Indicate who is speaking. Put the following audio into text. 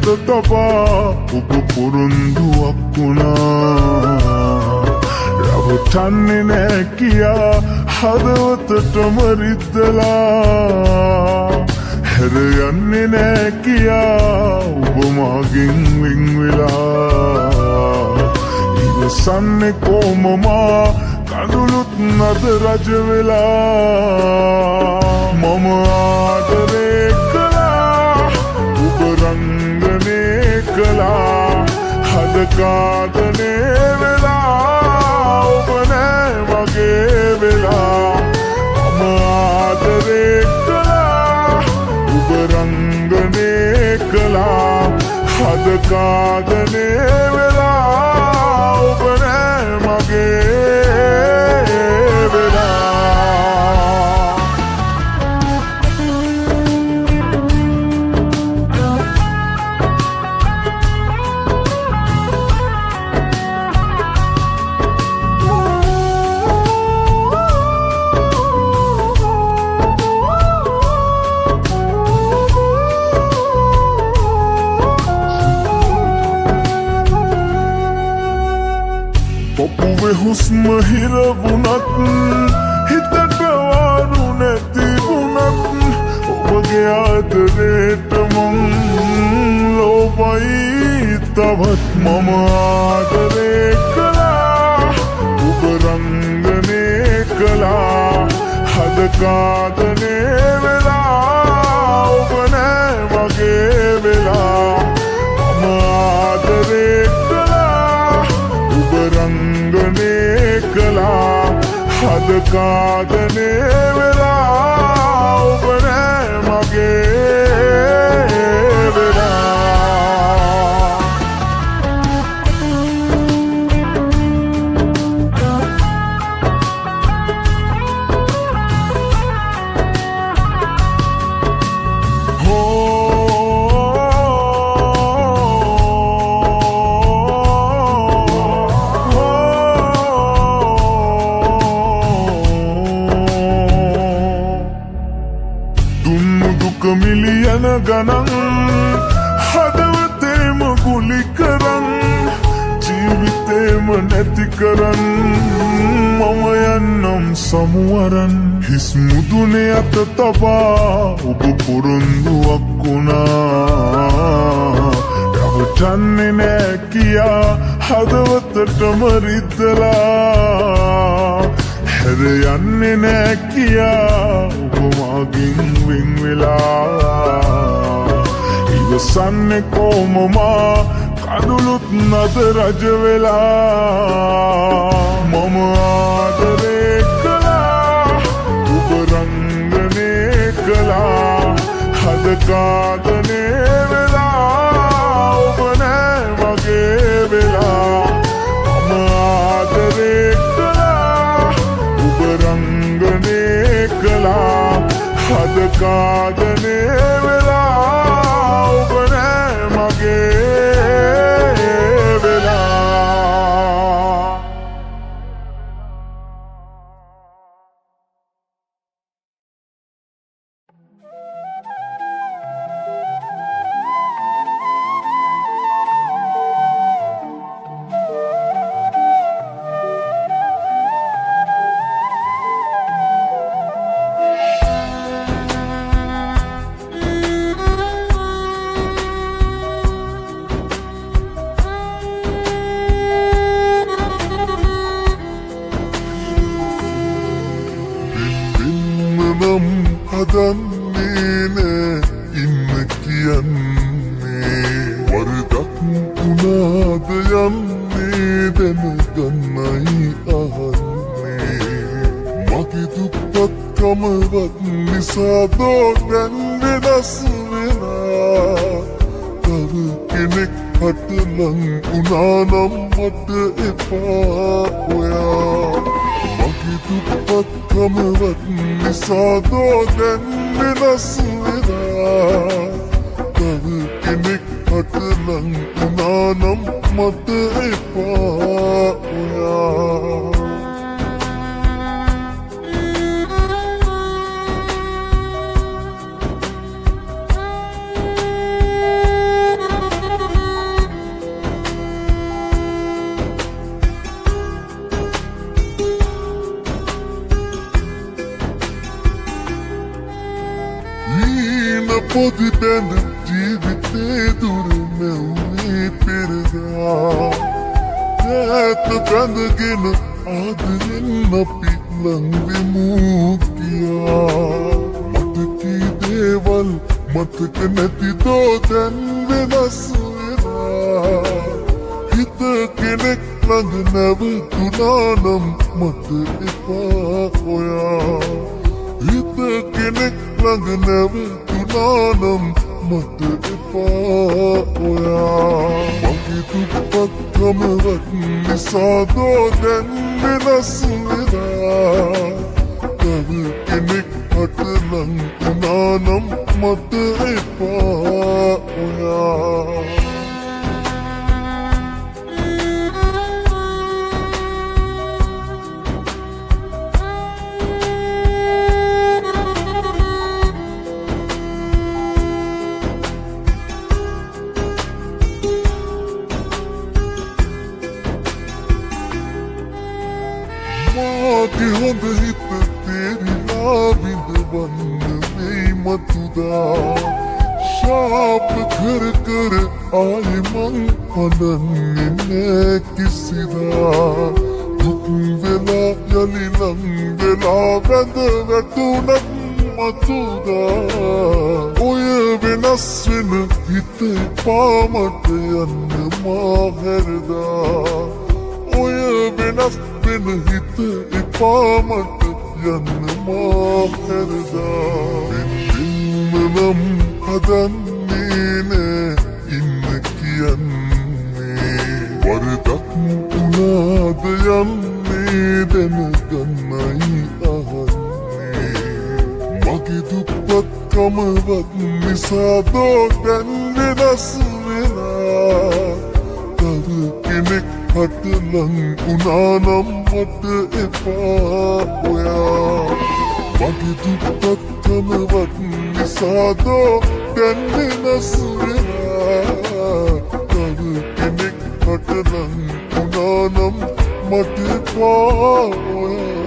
Speaker 1: අත තබා ඔබ පොරොන්දුවක් වුණා. රවටන්නේ නෑ කියා හදවතටම රිද්දලා, හැර යන්නේ නෑ කියා ඔබ මාගෙන් වෙන් වෙලා. ඉවසන්නේ කොමමා කඳුළුත් නද රජ වෙලා. මම ආදරේ කළා ඔබ රංගනේ කළා, හද කාදනේ වෙලා ඔබ නෑ මගේ වෙලා. මම ආදරේ කළා ඔබ රංගනේ කළා, හද කාදනේ වෙලා ඔබ නෑ මගේ ඔබේ හුස්ම හිරවුණත් හිතට වාරු නැති වුණත් ඔබගේ ආදරේට මං ලෝභයි තවත්. මම ආදරේ කළා ඔබ රංගනේ කළා, හද කාදනේ වෙලා ඔබ නෑ මගේ වෙලා. මම ආදරේ රංගනේ කළා, හද කාදනේ වෙලා ඔබ නෑ මගේ වෙලා. මිලියන ගණන් හදවතේම ගුලි කරන්, ජීවිතේම නැති කරන් මම යන්නම් සමුවරන්. හිස් මුදුනේ අත තබා ඔබ පොරොන්දුවක් වුණා. රවටන්නේ නෑ කියා හදවතටම රිද්දලා, හැර යන්නේ නෑ කියා ඔබ මාගෙන් වෙන් වෙලා. ඉවසන්නේ කොමමා කඳුළුත් නද රජ වෙලා. මම ආදරේ කළා ඔබ රංගනේ කළා, හද කාදනේ වෙලා ඔබ නෑ මගේ වෙලා. මම ආදරේ රංගනේ කළා, හද කාදනේ වෙලා ඔබ නෑ මගේ වෙලා. හදන්නේ නෑ ඉන්න කියන්නේ, වරදක් උනාද යන්නේ දැනගන්නයි අහන්නේ. මගේ දුප්පත්කමවත් නිසාදෝ දැන් වෙනස් වෙලා. තව කෙනෙක් හටලං උනානම් මට එපා ඔයා. මගේ දුප්පත්කමවත් නිසාදෝ දැන් වෙනස් වෙලා. තව කෙනෙක් හටලං උනානම් මට එපා ඔයා. පොදි බැඳ ජීවිතේ දුර නැවුනේ පෙරදා ඈත බැඳගෙන ආදරෙන් අපි ලං වෙමු කියා මට කී දේවල් මතක නැතිදෝ දැන් වෙනස් වෙලා හිත කෙනෙක් ළඟ නැවතුණා නම් මට එපා ඔයා හිත කෙනෙක් ළඟ නැවතුණා නම් මට එපා ඔයා මගේ දුප්පත්කමවත් නිසාදෝ දැන් වෙනස් වෙලා තව කෙනෙක් හට ලං වුණා නම් මට එපා ඔයා මාගේ හොඳ හිත තේරිලා විඳවන්න වෙයි මතුදා ශාප කර කර ආයෙ මං හඳන්නේ නෑ කිසිදා දුක් වෙලා යලි ලං වෙලා වැඳ වැටුණත් මතුදා ඔය වෙනස් වෙන හිත එපා මට යන්න මා හැරදා ඔය වෙනස් වෙන හිත එපා මට යන්න මා හැරදා වෙන්දින්ම නම් හදන්නේ නෑ ඉන්න කියන්නේ වරදක් වුණාද යන්නේ දැනගන්නයි අහන්නේ මගේ දුප්පත්කමවත් නිසාදෝ දැන් වෙනස් වෙලා තව කෙනෙක් හට ලං වුණා නම් මට එපා ඔයා මගේ දුප්පත්කමවත් නිසාදෝ දැන් වෙනස් වෙලා තව කෙනෙක් හට ලං වුණා නම් මට එපා ඔයා